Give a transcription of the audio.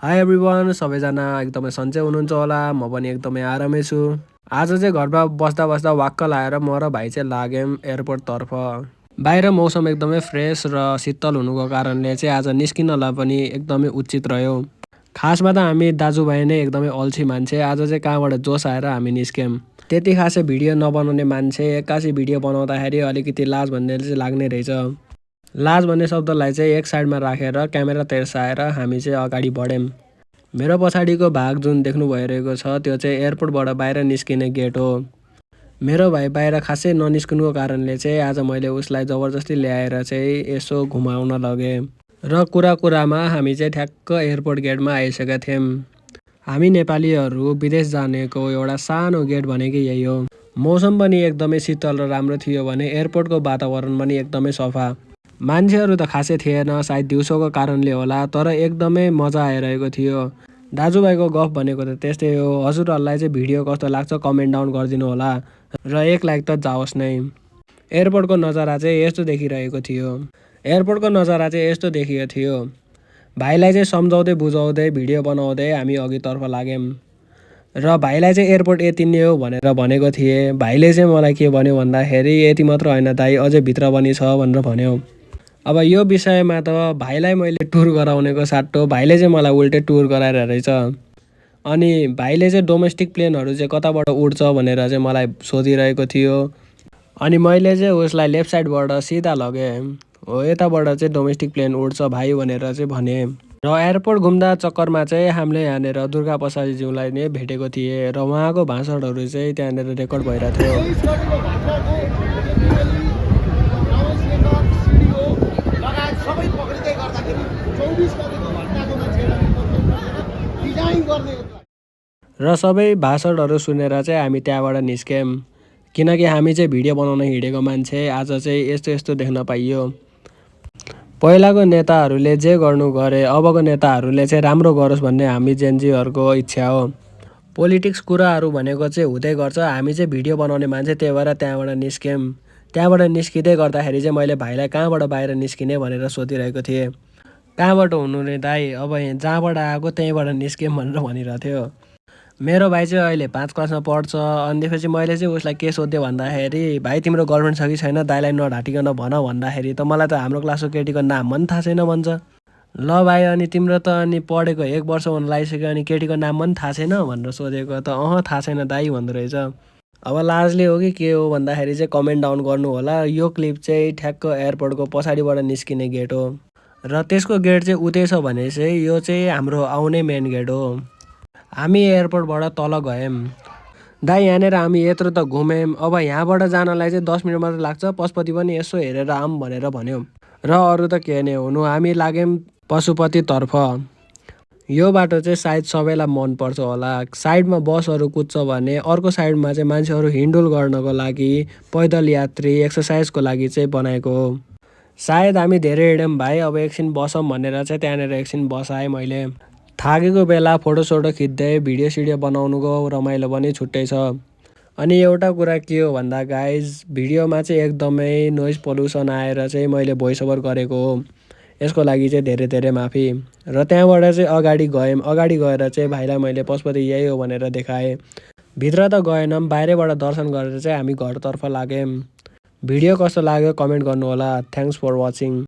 High everyone, सबैजना एकदमै सन्चै हुनुहुन्छ होला। म पनि एकदमै आरामै छु। आज चाहिँ घरमा बस्दा वाक्क लाएर म र भाइ चाहिँ लाग्यौँ एयरपोर्टतर्फ। बाहिर मौसम एकदमै फ्रेस र शीतल हुनुको कारणले चाहिँ आज निस्किनलाई पनि एकदमै उचित रह्यो। खासमा त हामी दाजुभाइ नै एकदमै अल्छी मान्छे। आज चाहिँ कहाँबाट जोस आएर हामी निस्क्यौँ। त्यति खासै भिडियो नबनाउने मान्छे एक्कासी भिडियो बनाउँदाखेरि अलिकति लाज भन्ने चाहिँ लाग्ने रहेछ। लाज भन्ने शब्दलाई चाहिँ एक साइडमा राखेर क्यामेरा तेर्साएर हामी चाहिँ अगाडि बढ्यौँ। मेरो पछाडिको भाग जुन देख्नु भइरहेको छ त्यो चाहिँ एयरपोर्टबाट बाहिर निस्किने गेट हो। मेरो भाइ बाहिर खासै ननिस्किनुको कारणले चाहिँ आज मैले उसलाई जबरजस्ती ल्याएर चाहिँ यसो घुमाउन लगेँ र कुरामा हामी चाहिँ ठ्याक्क एयरपोर्ट गेटमा आइसकेका थियौँ। हामी नेपालीहरू विदेश जानेको एउटा सानो गेट भनेकै यही हो। मौसम पनि एकदमै शीतल र राम्रो थियो भने एयरपोर्टको वातावरण पनि एकदमै सफा। मान्छेहरू त खासै थिएन, सायद दिउँसोको कारणले होला, तर एकदमै मजा आइरहेको थियो। दाजुभाइको गफ भनेको त त्यस्तै हो। हजुरहरूलाई चाहिँ भिडियो कस्तो लाग्छ कमेन्ट डाउन गरिदिनु होला र एक लाइक त जाओस् नै। एयरपोर्टको नजारा चाहिँ यस्तो देखिरहेको थियो। भाइलाई चाहिँ सम्झाउँदै बुझाउँदै भिडियो बनाउँदै हामी अघितर्फ लाग्यौँ र भाइलाई चाहिँ एयरपोर्ट यति नै हो भनेर भनेको थिएँ। भाइले चाहिँ मलाई के भन्यो भन्दाखेरि यति मात्र होइन दाइ, अझै भित्र पनि छ भनेर भन्यो। अब यो विषयमा त भाइलाई मैले टुर गराउनेको साट्टो भाइले चाहिँ मलाई उल्टै टुर गराएर रहेछ। अनि भाइले चाहिँ डोमेस्टिक प्लेनहरू चाहिँ कताबाट उड्छ भनेर चाहिँ मलाई सोधिरहेको थियो। अनि मैले चाहिँ उसलाई लेफ्ट साइडबाट सिधा लगेँ। हो, यताबाट चाहिँ डोमेस्टिक प्लेन उड्छ भाइ भनेर चाहिँ भने। र एयरपोर्ट घुम्दा चक्करमा चाहिँ हामीले यहाँनिर दुर्गा प्रसादज्यूलाई नै भेटेको थिएँ र उहाँको भाषणहरू चाहिँ त्यहाँनिर रेकर्ड भइरहेको थियो। र सबै भाषणहरू सुनेर चाहिँ हामी त्यहाँबाट निस्क्यौँ। किनकि हामी चाहिँ भिडियो बनाउन हिँडेको मान्छे आज चाहिँ यस्तो यस्तो देख्न पाइयो। पहिलाको नेताहरूले जे गर्नु गरे, अबको नेताहरूले चाहिँ राम्रो गरोस् भन्ने हामी जेनजीहरूको इच्छा हो। पोलिटिक्स कुराहरू भनेको चाहिँ हुँदै गर्छ। हामी चाहिँ भिडियो बनाउने मान्छे, त्यही भएर त्यहाँबाट निस्क्यौँ। त्यहाँबाट निस्किँदै गर्दाखेरि चाहिँ मैले भाइलाई कहाँबाट बाहिर निस्किने भनेर सोधिरहेको थिएँ। कहाँबाट हुनु रे दाइ, अब जहाँबाट आएको त्यहीँबाट निस्क्यौँ भनेर भनिरहेको थियो। मेरो भाइ चाहिँ अहिले 5 क्लासमा पढ्छ। अनि त्यसपछि मैले चाहिँ उसलाई के सोध्यो भन्दाखेरि, भाइ तिम्रो गर्लफ्रेन्ड छ कि छैन, दाइलाई नढाँटिकन भन भन्दाखेरि त मलाई त हाम्रो क्लासको केटीको नाम पनि थाहा छैन भन्छ। ल भाइ, अनि तिम्रो त अनि पढेको 1 वर्ष हुन लागिसक्यो, अनि केटीको नाम पनि थाहा छैन भनेर सोधेको त थाहा छैन दाइ भन्दो रहेछ। अब लाजले हो कि के हो भन्दाखेरि चाहिँ कमेन्ट डाउन गर्नु होला। यो क्लिप चाहिँ ठ्याक्क एयरपोर्टको पछाडिबाट निस्किने गेट हो र त्यसको गेट चाहिँ उतै छ भने चाहिँ यो चाहिँ हाम्रो आउने मेन गेट हो। हामी एयरपोर्टबाट तल गयौँ। दाइ यहाँनिर हामी यत्रो त घुम्यौँ, अब यहाँबाट जानलाई चाहिँ 10 मिनट मात्र लाग्छ, पशुपति पनि यसो हेरेर आऊँ भनेर भन्यो। र अरू त के नै हुनु, हामी लाग्यौँ पशुपतितर्फ। यो बाटो चाहिँ सायद सबैलाई मनपर्छ होला। साइडमा बसहरू कुद्छ भने अर्को साइडमा चाहिँ मान्छेहरू हिँडुल गर्नको लागि, पैदल यात्री एक्सर्साइजको लागि चाहिँ बनाएको हो। सायद हामी धेरै हिँड्यौँ भाइ, अब एकछिन बसौँ भनेर चाहिँ त्यहाँनिर एकछिन बसाएँ मैले। थाकेको बेला फोटोसोटो खिच्दै भिडियो सिडियो बनाउनुको रमाइलो पनि छुट्टै छ। अनि एउटा कुरा के हो भन्दा गाइज, भिडियोमा चाहिँ एकदमै नोइज पोल्युसन आएर चाहिँ मैले भोइस ओभर गरेको हो। यसको लागि चाहिँ धेरै धेरै माफी। र त्यहाँबाट चाहिँ अगाडि गयौँ। अगाडि गएर चाहिँ भाइलाई मैले पशुपति यही हो भनेर देखाएँ। भित्र त गएनौँ, बाहिरबाट दर्शन गरेर चाहिँ हामी घरतर्फ लाग्यौँ। भिडियो कस्तो लाग्यो कमेन्ट गर्नु होला। Thanks for watching.